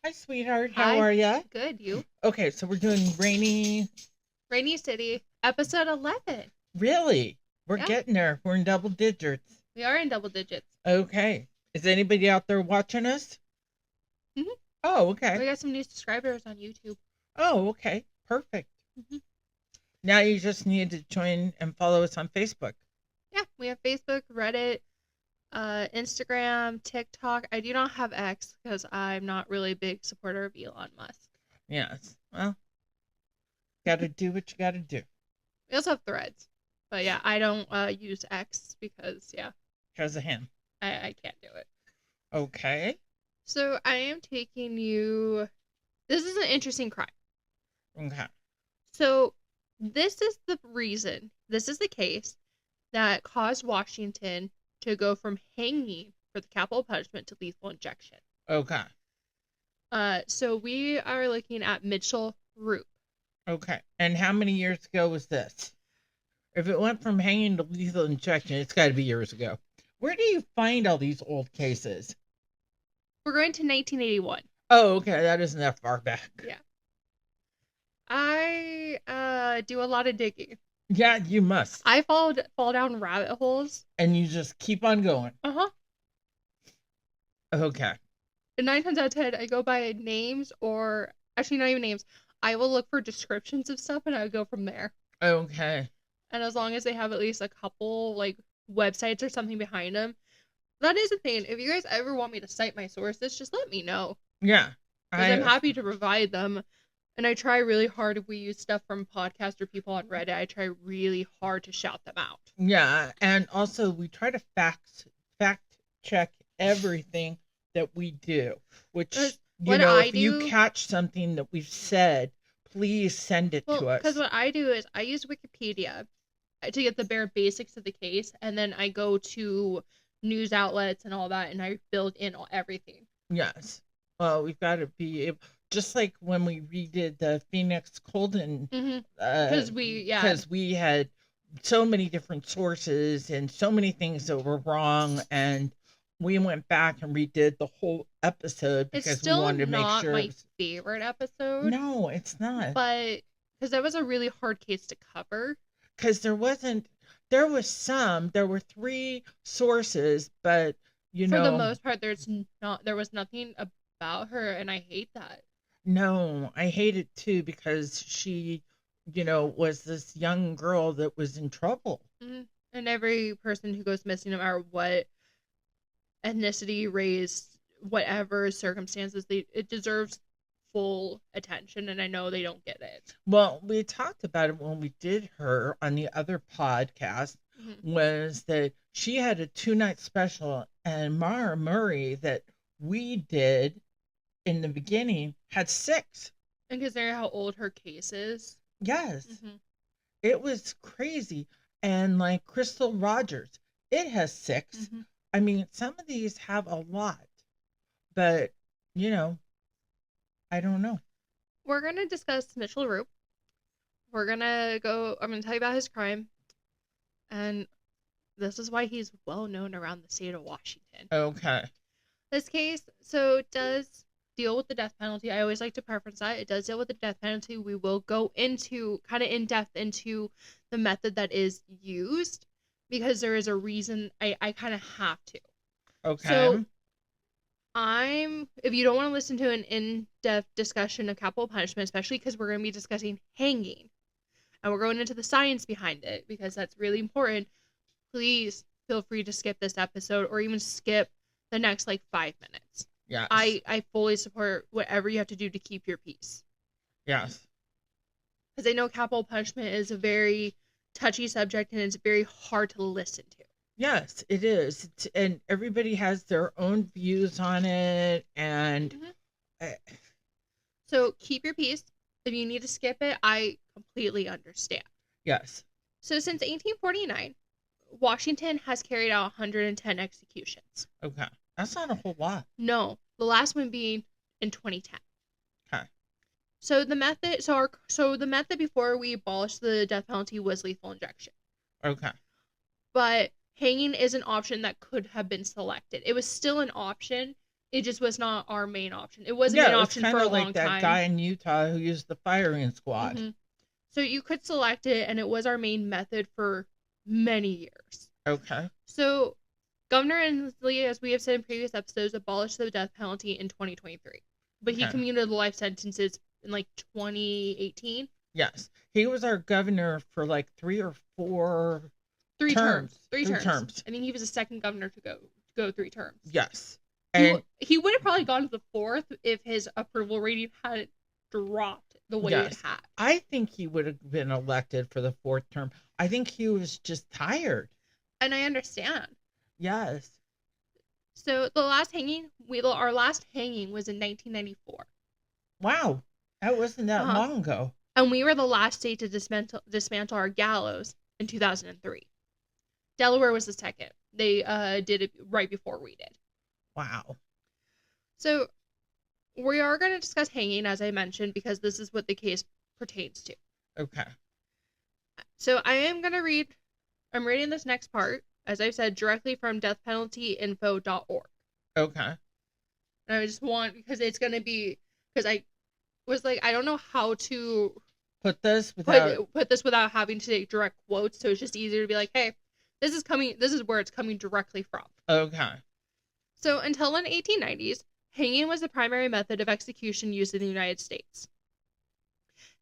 Hi, sweetheart. How Hi. are ya? Good, you? Okay, so we're doing rainy. Rainy City, episode 11. Really? We're Yeah, getting there. We're in double digits. we are in double digits. Okay. Is anybody out there watching us? hmm Oh, okay. We got some new subscribers on YouTube. Oh, okay. Perfect. hmm Now you just need to join and follow us on Facebook. Yeah, we have Facebook, Reddit, Instagram, TikTok. I do not have X because I'm not really a big supporter of Elon Musk. Yes. Well, gotta do what you gotta do. We also have Threads. But yeah, I don't use X because, yeah, Because of him. I can't do it. Okay. So I am taking you. This is an interesting crime. Okay. So this is the case that caused Washington to go from hanging for the capital punishment to lethal injection. Okay. So we are looking at Mitchell Rupe. Okay. And how many years ago was this? If it went from hanging to lethal injection, it's got to be years ago. Where do you find all these old cases? We're going to 1981. Oh, okay. That isn't that far back. Yeah. I do a lot of digging. Yeah, you must. I fall down rabbit holes. And you just keep on going. Uh-huh. Okay. And 9 times out of 10, I go by names or actually not even names. I will look for descriptions of stuff and I would go from there. Okay. And as long as they have at least a couple like websites or something behind them, that is a thing. If you guys ever want me to cite my sources, just let me know. Yeah. Because I'm happy to provide them. And I try really hard if we use stuff from podcasts or people on Reddit, I try really hard to shout them out. Yeah. And also we try to fact check everything that we do. Which if you catch something that we've said, please send it to us. Because what I do is I use Wikipedia to get the bare basics of the case, and then I go to news outlets and all that, and I build in everything. Yes. Well, we've got to be able, just like when we redid the Phoenix Colden, because we had so many different sources and so many things that were wrong, and we went back and redid the whole episode because we wanted to make sure. It's still not my favorite episode. No, it's not. But because that was a really hard case to cover. Because there was 3 sources, but for the most part, there was nothing about her, and I hate that. No, I hate it too because she, was this young girl that was in trouble. Mm-hmm. And every person who goes missing, no matter what ethnicity, race, whatever circumstances, it deserves full attention, and I know they don't get it. Well, we talked about it when we did her on the other podcast, was that she had a 2-night special, and Mara Murray that we did in the beginning had 6. And considering how old her case is. Yes. It was crazy. And like Crystal Rogers, it has 6. I mean, some of these have a lot, but I don't know. We're going to discuss Mitchell Rupe. I'm going to tell you about his crime. And this is why he's well known around the state of Washington. Okay. This case, so does deal with the death penalty. I always like to preference that. It does deal with the death penalty. We will go into kind of in depth into the method that is used because there is a reason I kind of have to. Okay. So if you don't want to listen to an in-depth discussion of capital punishment, especially because we're going to be discussing hanging and we're going into the science behind it because that's really important, please feel free to skip this episode or even skip the next 5 minutes. Yes. I fully support whatever you have to do to keep your peace. Yes. Because I know capital punishment is a very touchy subject and it's very hard to listen to. Yes, it is. And everybody has their own views on it. And so keep your peace. If you need to skip it, I completely understand. Yes. So since 1849, Washington has carried out 110 executions. Okay. That's not a whole lot. No. The last one being in 2010. Okay. So the method before we abolished the death penalty was lethal injection. Okay. But hanging is an option that could have been selected. It was still an option, It just was not our main option. It wasn't an option for a long time. Like that guy in Utah who used the firing squad. Mm-hmm. So you could select it, and it was our main method for many years. Okay. So Governor Inslee, as we have said in previous episodes, abolished the death penalty in 2023. But he commuted the life sentences in like 2018. Yes. He was our governor for like 3 or 4 terms. Three terms. I think he was the second governor to go 3 terms. Yes. And he would have probably gone to the 4th if his approval rating hadn't dropped the way it had. I think he would have been elected for the 4th term. I think he was just tired. And I understand. Yes. So our last hanging was in 1994. Wow. That wasn't that long ago. And we were the last state to dismantle our gallows in 2003. Delaware was the second. They did it right before we did. Wow. So we are going to discuss hanging, as I mentioned, because this is what the case pertains to. Okay. So I'm reading this next part, as I said, directly from deathpenaltyinfo.org. Okay. And I just want, because it's going to be, because I was like, I don't know how to put this without having to take direct quotes, so it's just easier to be like, hey, this is where it's coming directly from. Okay. So until the 1890s, hanging was the primary method of execution used in the United States.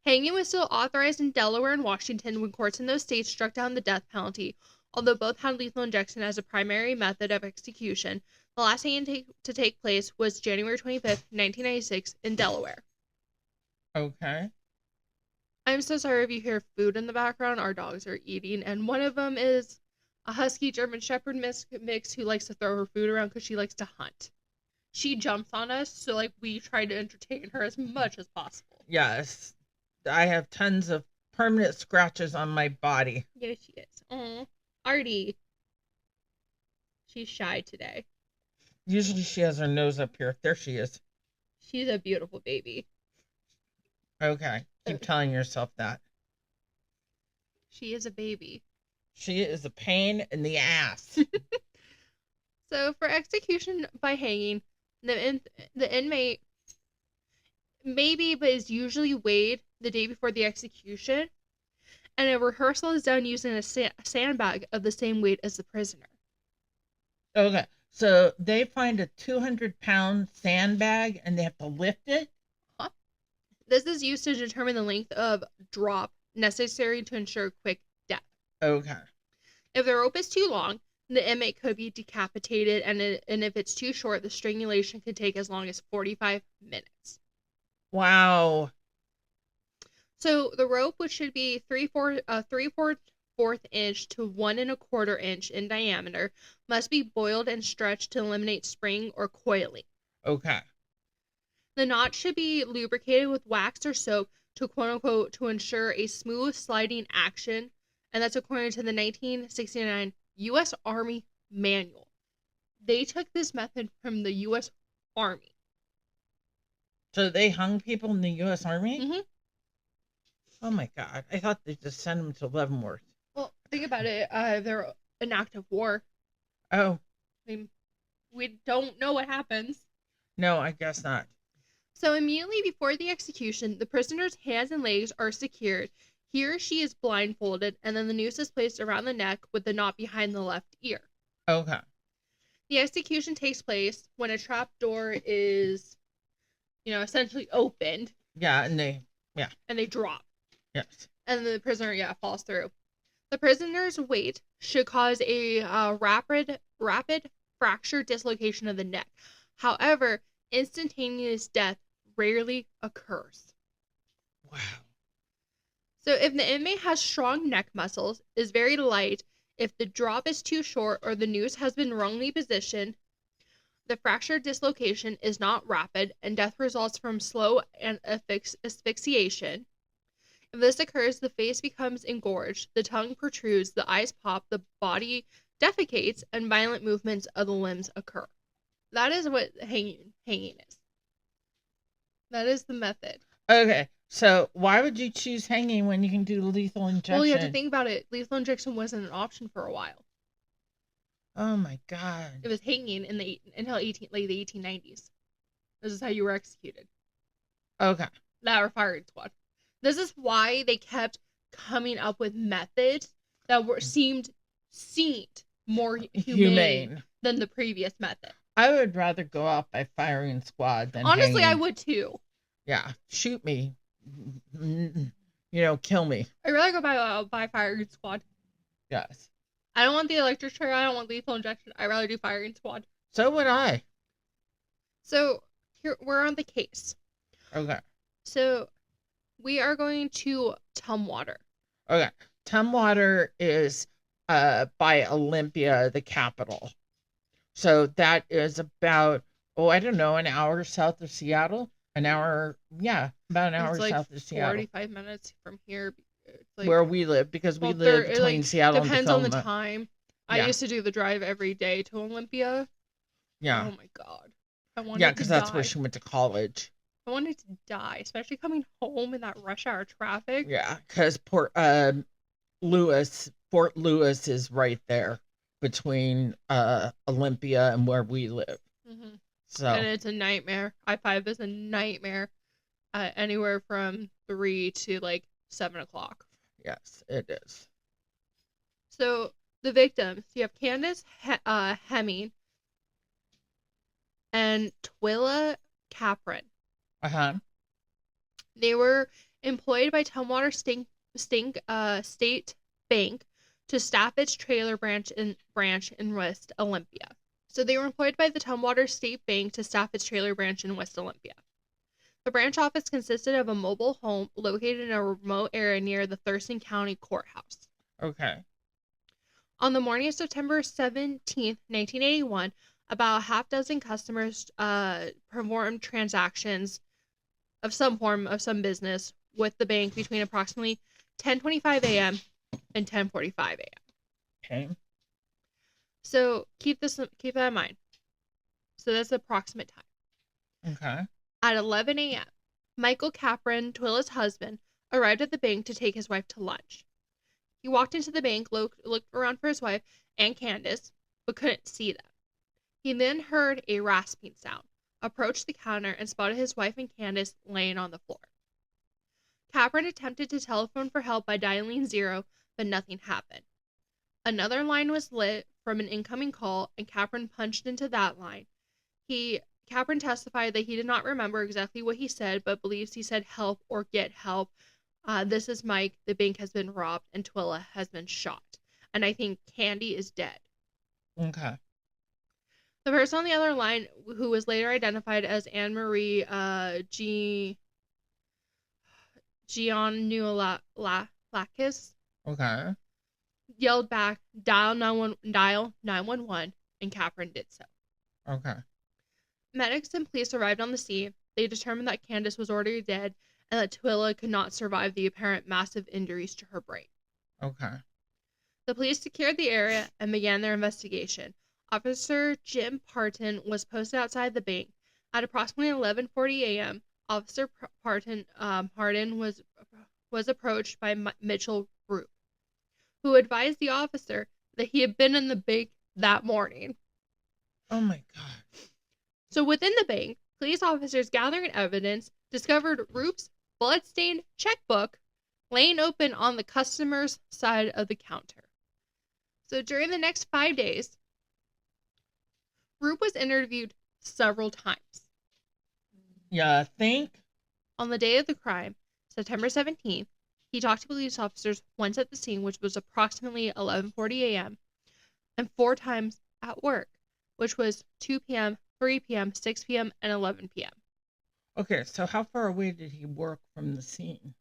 Hanging was still authorized in Delaware and Washington when courts in those states struck down the death penalty, although both had lethal injection as a primary method of execution. The last hanging to take place was January 25th, 1996 in Delaware. Okay. I'm so sorry if you hear food in the background. Our dogs are eating, and one of them is a husky German Shepherd mix who likes to throw her food around because she likes to hunt. She jumps on us, so like we try to entertain her as much as possible. Yes. I have tons of permanent scratches on my body. Yes, she is. Aw. Artie. She's shy today. Usually she has her nose up here. There she is. She's a beautiful baby. Okay. Keep telling yourself that. She is a baby. She is a pain in the ass. So for execution by hanging, the inmate maybe, but is usually weighed the day before the execution, and a rehearsal is done using a sandbag of the same weight as the prisoner. Okay, so they find a 200-pound sandbag and they have to lift it? Huh? This is used to determine the length of drop necessary to ensure quick death. Okay. If the rope is too long, the inmate could be decapitated, and if it's too short, the strangulation could take as long as 45 minutes. Wow. So the rope, which should be 3/4 inch to 1 1/4 inch in diameter, must be boiled and stretched to eliminate spring or coiling. Okay. The knot should be lubricated with wax or soap to quote unquote to ensure a smooth sliding action, and that's according to the 1969 U.S. Army Manual. They took this method from the U.S. Army. So they hung people in the U.S. Army? Mm-hmm. Oh my God. I thought they just sent them to Leavenworth. Well, think about it. They're an act of war. Oh. I mean, we don't know what happens. No, I guess not. So immediately before the execution, the prisoner's hands and legs are secured. He or she is blindfolded, and then the noose is placed around the neck with the knot behind the left ear. Okay. The execution takes place when a trap door is, essentially opened. Yeah, and they drop. Yes. And the prisoner, falls through. The prisoner's weight should cause a rapid fracture dislocation of the neck. However, instantaneous death rarely occurs. Wow. So if the inmate has strong neck muscles, is very light, if the drop is too short or the noose has been wrongly positioned, the fracture dislocation is not rapid and death results from slow and asphyxiation. If this occurs, the face becomes engorged, the tongue protrudes, the eyes pop, the body defecates, and violent movements of the limbs occur. That is what hanging is. That is the method. Okay, so why would you choose hanging when you can do lethal injection? Well, you have to think about it. Lethal injection wasn't an option for a while. Oh my God. It was hanging until the 1890s. This is how you were executed. Okay. That were firing squad. This is why they kept coming up with methods that seemed more humane than the previous method. I would rather go out by firing squad than honestly hanging. I would too. Yeah, shoot me. Kill me. I'd rather go by firing squad. Yes. I don't want the electric chair. I don't want lethal injection. I'd rather do firing squad. So would I. So here we're on the case. Okay. So we are going to Tumwater. Okay. Tumwater is by Olympia, the capital. So that is about, I don't know, an hour south of Seattle. About an hour south of Seattle. 45 minutes from here. Where we live, because we live between Seattle and Tacoma. Depends on the time. I used to do the drive every day to Olympia. Yeah. Oh my God. I wanted to because that's where she went to college. I wanted to die, especially coming home in that rush hour traffic. Yeah, because Fort Lewis is right there between Olympia and where we live. Mm-hmm. And it's a nightmare. I-5 is a nightmare. Anywhere from 3 to 7 o'clock. Yes, it is. So the victims, you have Candace Hemming and Twila Capron. They were employed by Tumwater State Bank to staff its trailer branch in West Olympia. So they were employed by the Tumwater State Bank to staff its trailer branch in West Olympia. The branch office consisted of a mobile home located in a remote area near the Thurston County Courthouse. Okay. On the morning of September 17th, 1981, about a half dozen customers performed transactions of some form of some business with the bank between approximately 10:25 a.m. and 10:45 a.m. Okay. So keep that in mind. So that's the approximate time. Okay. At 11 a.m., Michael Capron, Twilla's husband, arrived at the bank to take his wife to lunch. He walked into the bank, looked around for his wife and Candace, but couldn't see them. He then heard a rasping sound, approached the counter, and spotted his wife and Candace laying on the floor. Capron attempted to telephone for help by dialing 0, but nothing happened. Another line was lit from an incoming call, and Capron punched into that line. Capron testified that he did not remember exactly what he said, but believes he said help or get help. This is Mike. The bank has been robbed and Twila has been shot. And I think Candy is dead. Okay. The person on the other line, who was later identified as Anne Marie Giannoulakis, okay, yelled back, dial 911, and Capron did so. Okay. Medics and police arrived on the scene. They determined that Candace was already dead and that Twila could not survive the apparent massive injuries to her brain. Okay. The police secured the area and began their investigation. Officer Jim Parton was posted outside the bank. At approximately 11:40 a.m., Officer Parton was approached by Mitchell Rupe, who advised the officer that he had been in the bank that morning. Oh my God. So within the bank, police officers gathering evidence discovered Rupe's bloodstained checkbook laying open on the customer's side of the counter. So during the next 5 days, Rupe was interviewed several times. Yeah, I think. On the day of the crime, September 17th, he talked to police officers once at the scene, which was approximately 11:40 a.m., and 4 times at work, which was 2 p.m., 3 p.m., 6 p.m., and 11 p.m. Okay, so how far away did he work from the scene?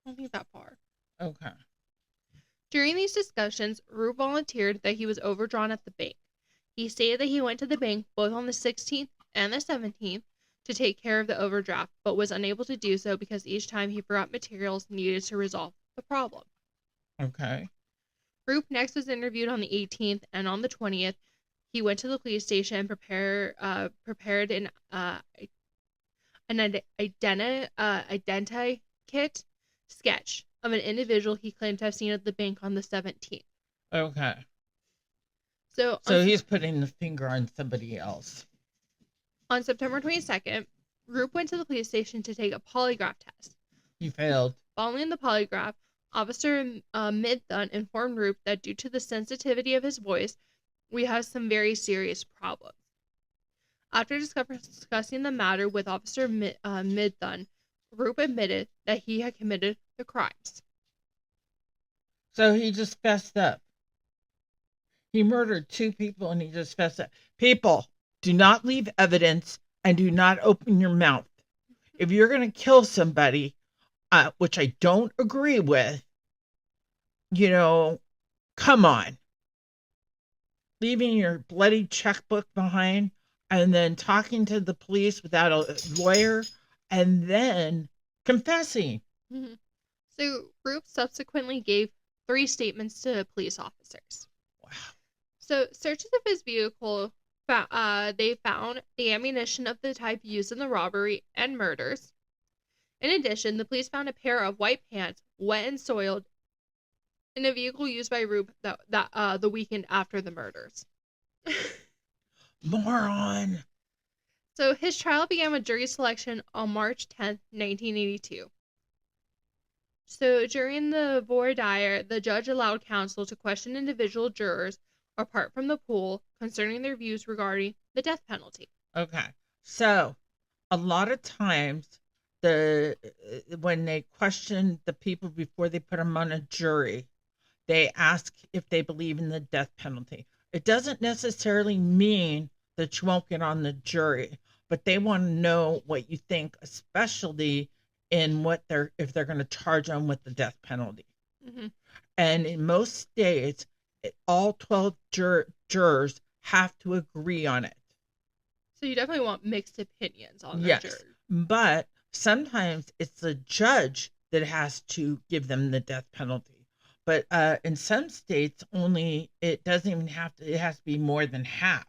I don't think that far. Okay. During these discussions, Rupe volunteered that he was overdrawn at the bank. He stated that he went to the bank both on the 16th and the 17th to take care of the overdraft, but was unable to do so because each time he forgot materials needed to resolve the problem. Okay. Rupe next was interviewed on the 18th, and on the 20th, he went to the police station and prepared an identikit sketch of an individual he claimed to have seen at the bank on the 17th. Okay. So he's putting the finger on somebody else. On September 22nd, Rupe went to the police station to take a polygraph test. He failed. Following the polygraph, Officer Midthun informed Rupe that due to the sensitivity of his voice, we have some very serious problems. After discussing the matter with Officer Midthun, Rupe admitted that he had committed the crimes. So he just fessed up. He murdered 2 people and he just fessed up. People, do not leave evidence and do not open your mouth. If you're going to kill somebody, which I don't agree with, come on. Leaving your bloody checkbook behind and then talking to the police without a lawyer and then confessing. Mm-hmm. So Rupe subsequently gave 3 statements to police officers. Wow. So searches of his vehicle, they found the ammunition of the type used in the robbery and murders. In addition, the police found a pair of white pants, wet and soiled, in a vehicle used by Rupe the weekend after the murders. Moron. So his trial began with jury selection on March 10th, 1982. So during the voir dire, the judge allowed counsel to question individual jurors apart from the pool concerning their views regarding the death penalty. Okay. So a lot of times when they question the people before they put them on a jury, they ask if they believe in the death penalty. It doesn't necessarily mean that you won't get on the jury, but they want to know what you think, especially in if they're going to charge them with the death penalty. Mm-hmm. And in most states, all 12 jurors have to agree on it. So you definitely want mixed opinions on the yes, jury. But sometimes it's the judge that has to give them the death penalty. But in some states, it doesn't even have to. It has to be more than half.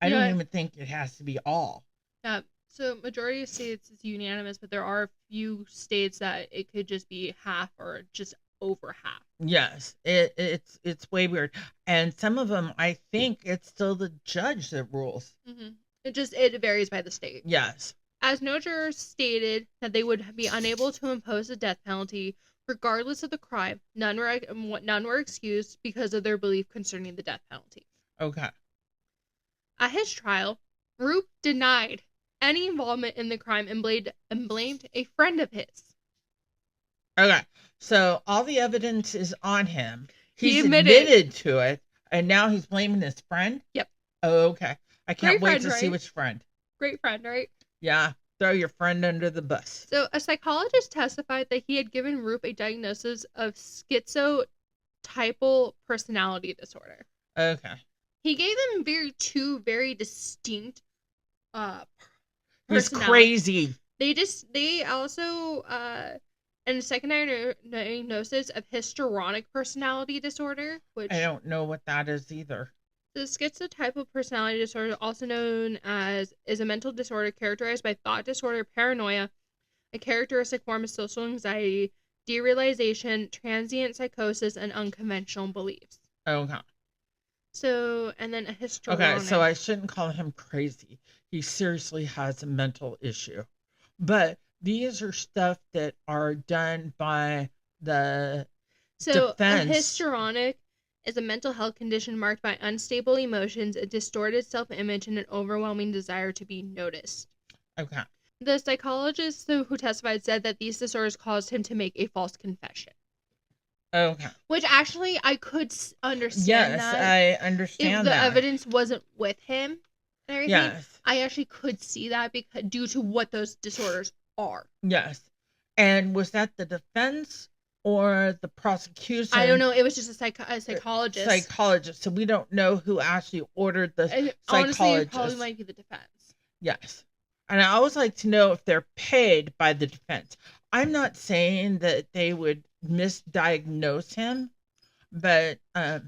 I don't even think it has to be all. Yeah. So majority of states is unanimous, but there are a few states that it could just be half or just over half. Yes, it's way weird, and some of them I think it's still the judge that rules. Mm-hmm. It varies by the state. Yes. As no jurors stated that they would be unable to impose the death penalty regardless of the crime, none were excused because of their belief concerning the death penalty. Okay. At his trial, Rupe denied any involvement in the crime and blamed a friend of his. Okay. So all the evidence is on him. He's admitted to it, and now he's blaming his friend? Yep. Oh, okay. I can't wait to see which friend. Great friend, right? Yeah. Throw your friend under the bus. So a psychologist testified that he had given Rupe a diagnosis of schizotypal personality disorder. Okay. He gave them two very distinct He's crazy. They also and a secondary diagnosis of histrionic personality disorder, which I don't know what that is either. The schizotypal personality disorder, also known as, is a mental disorder characterized by thought disorder, paranoia, a characteristic form of social anxiety, derealization, transient psychosis, and unconventional beliefs. Okay. So, and then a histrionic. Okay, so I shouldn't call him crazy. He seriously has a mental issue. But these are stuff that are done by the defense. A histrionic is a mental health condition marked by unstable emotions, a distorted self-image, and an overwhelming desire to be noticed. Okay. The psychologist who testified said that these disorders caused him to make a false confession. Okay. Which actually I could understand. Yes, I understand if the evidence wasn't with him and everything. Yes. I actually could see that due to what those disorders are. Yes. And was that the defense or the prosecution? I don't know. It was just a psychologist. Psychologist. So we don't know who actually ordered the psychologist. Honestly, it probably might be the defense. Yes. And I always like to know if they're paid by the defense. I'm not saying that they would misdiagnose him, but I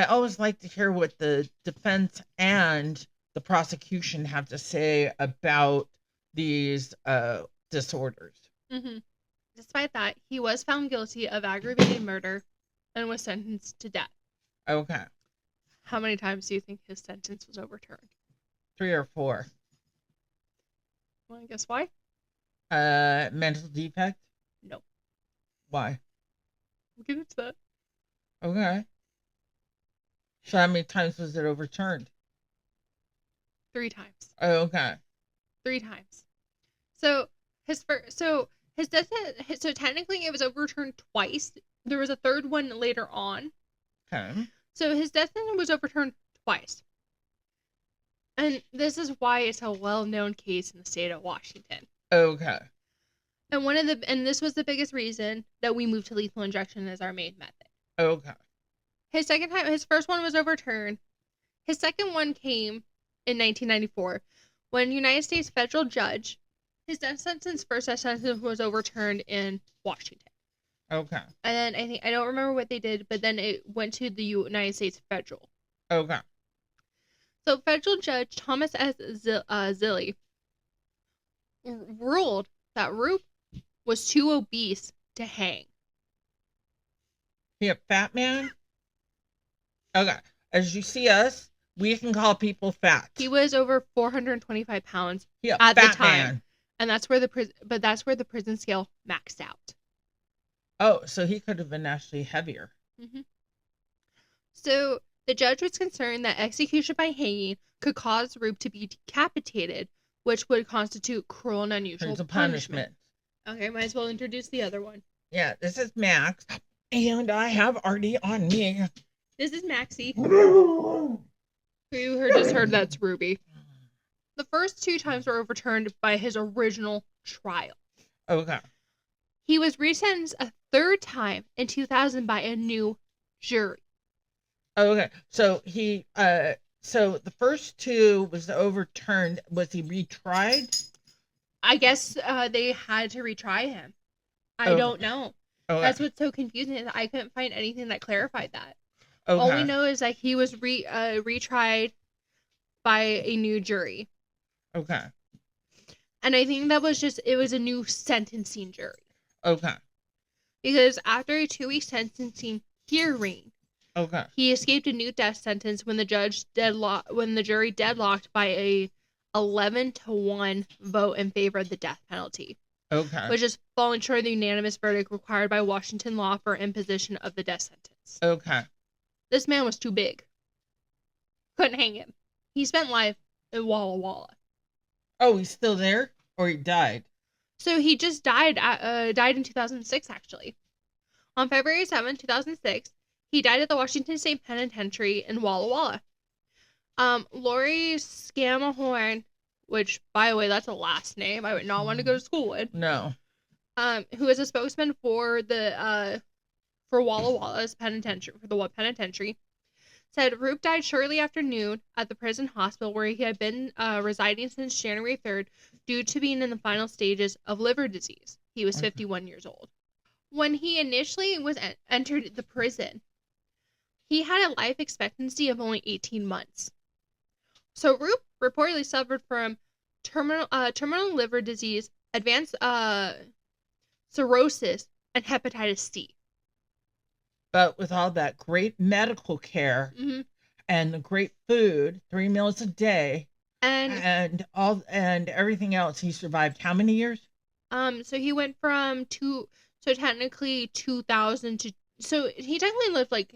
always like to hear what the defense and the prosecution have to say about these disorders. Mm-hmm. Despite that, he was found guilty of aggravated murder and was sentenced to death. Okay. How many times do you think his sentence was overturned? 3 or 4. Want to guess why? Mental defect? No. Why? We'll get into that. Okay. So how many times was it overturned? 3 times. Oh, okay. 3 times. So his death. So technically, it was overturned twice. There was a third one later on. Okay. So his death sentence was overturned twice. And this is why it's a well-known case in the state of Washington. Okay. And this was the biggest reason that we moved to lethal injection as our main method. Okay. His first one was overturned. His second one came in 1994 when United States federal judge, his first death sentence was overturned in Washington. Okay. And then I don't remember what they did, but then it went to the United States federal. Okay. So federal judge Thomas S. Zilli ruled that Rupe was too obese to hang. He a fat man? Okay. As you see us, we can call people fat. He was over 425 pounds at the time. Man. And that's where the prison scale maxed out. Oh, so he could have been actually heavier. Mm-hmm. So the judge was concerned that execution by hanging could cause Rupe to be decapitated, which would constitute cruel and unusual punishment. Okay, might as well introduce the other one. Yeah, this is Max, and I have Artie on me. This is Maxie. Who you just heard, that's Ruby. The first 2 times were overturned by his original trial. Okay. He was resentenced a 3rd time in 2000 by a new jury. Okay, so so the first 2 was overturned. Was he retried? I guess they had to retry him. I don't know. Okay. That's what's so confusing is I couldn't find anything that clarified that. Okay. All we know is that he was retried by a new jury. Okay. And I think that was it was a new sentencing jury. Okay. Because after a 2-week sentencing hearing, okay, he escaped a new death sentence when the jury deadlocked by a 11-1 vote in favor of the death penalty. Okay. Which is falling short of the unanimous verdict required by Washington law for imposition of the death sentence. Okay. This man was too big. Couldn't hang him. He spent life in Walla Walla. Oh, he's still there? Or he died? So he just died in 2006, actually. On February 7, 2006, he died at the Washington State Penitentiary in Walla Walla. Lori Scamahorn, which, by the way, that's a last name I would not want to go to school with. No. Who is a spokesman for Walla Walla's penitentiary, for the penitentiary, said Rupe died shortly after noon at the prison hospital where he had been residing since January 3rd due to being in the final stages of liver disease. He was 51 years old. When he initially entered the prison, he had a life expectancy of only 18 months. So Rupe reportedly suffered from terminal liver disease, advanced cirrhosis, and hepatitis C. But with all that great medical care and the great food, 3 meals a day, and everything else, he survived how many years? So he went from 2000 to, so he technically lived like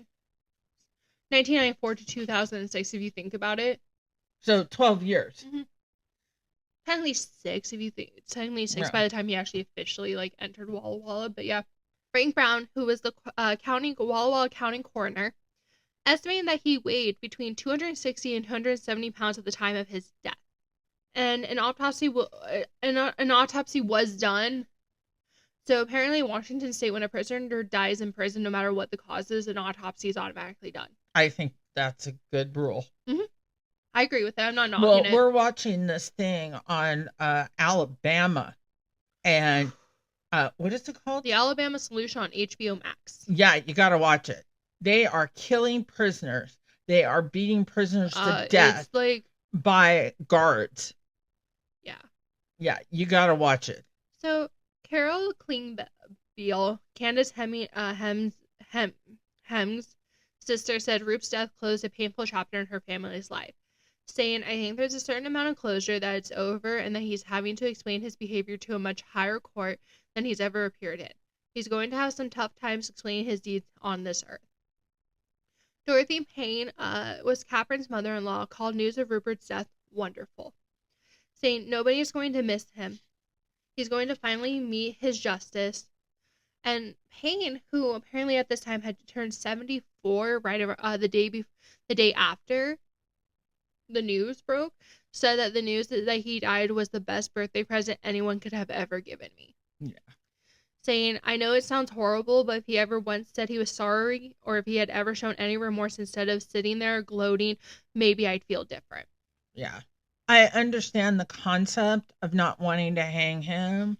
1994 to 2006 if you think about it. So 12 years. Mm-hmm. Technically 6 if you think. Technically 6 by the time he actually officially entered Walla Walla. But yeah, Frank Brown, who was the Walla Walla County coroner, estimated that he weighed between 260 and 270 pounds at the time of his death. And an autopsy was done. So apparently in Washington State, when a prisoner dies in prison, no matter what the cause is, an autopsy is automatically done. I think that's a good rule. Mm-hmm. I agree with that. I'm not knocking it. Well, we're watching this thing on Alabama, and what is it called? The Alabama Solution on HBO Max. Yeah, you got to watch it. They are killing prisoners. They are beating prisoners to death by guards. Yeah. Yeah, you got to watch it. So, Carol Klingbeil, Candace Hems, Sister said Rupe's death closed a painful chapter in her family's life, saying, I think there's a certain amount of closure that it's over and that he's having to explain his behavior to a much higher court than he's ever appeared in. He's going to have some tough times explaining his deeds on this earth. Dorothy Payne was Catherine's mother-in-law, called news of Rupert's death wonderful, saying nobody is going to miss him. He's going to finally meet his justice. And Payne, who apparently at this time had turned 74 right over, the day after the news broke, said that the news that he died was the best birthday present anyone could have ever given me. Yeah. Saying, I know it sounds horrible, but if he ever once said he was sorry, or if he had ever shown any remorse instead of sitting there gloating, maybe I'd feel different. Yeah. I understand the concept of not wanting to hang him,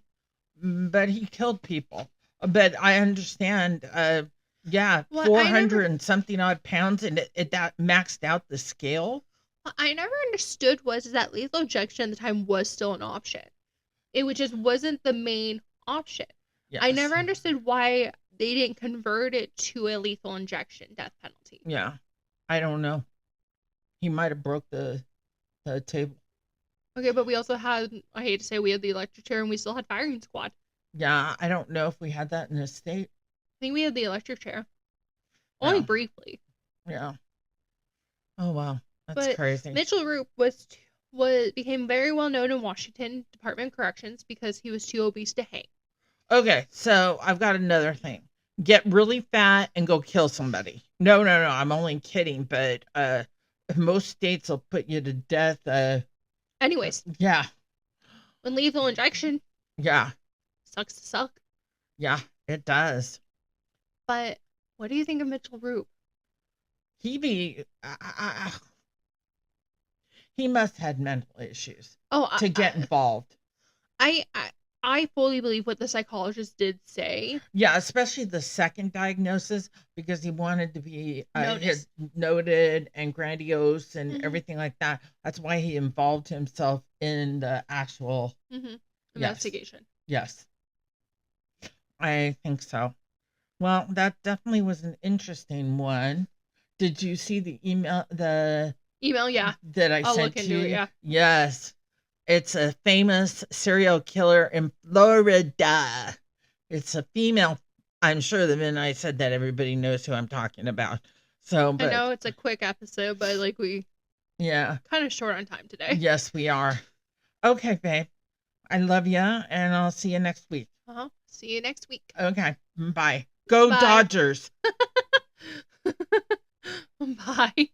but he killed people. But I understand, 400 and something odd pounds, and it that maxed out the scale. What I never understood was that lethal injection at the time was still an option. It just wasn't the main option. Yes. I never understood why they didn't convert it to a lethal injection death penalty. Yeah. I don't know. He might have broke the table. Okay, but we also had, I hate to say, we had the electric chair and we still had firing squad. Yeah, I don't know if we had that in the state. I think we had the electric chair. Only briefly. Yeah. Oh, wow. That's crazy. Mitchell Roop became very well known in Washington Department of Corrections because he was too obese to hang. Okay, so I've got another thing. Get really fat and go kill somebody. No, I'm only kidding, but most states will put you to death. Anyways. Yeah. When lethal injection. Yeah. Sucks to suck. Yeah, it does. But what do you think of Mitchell Roop? He must have had mental issues to get involved. I fully believe what the psychologist did say. Yeah, especially the second diagnosis, because he wanted to be noted and grandiose and everything like that. That's why he involved himself in the actual investigation. Yes. I think so. Well, that definitely was an interesting one. Did you see the email? Yeah. That I'll sent look into you? It, yeah. Yes. It's a famous serial killer in Florida. It's a female. I'm sure the minute I said that, everybody knows who I'm talking about. So, I know it's a quick episode, but kind of short on time today. Yes, we are. Okay, babe. I love you, and I'll see you next week. See you next week. Okay. Bye. Go Dodgers. Bye.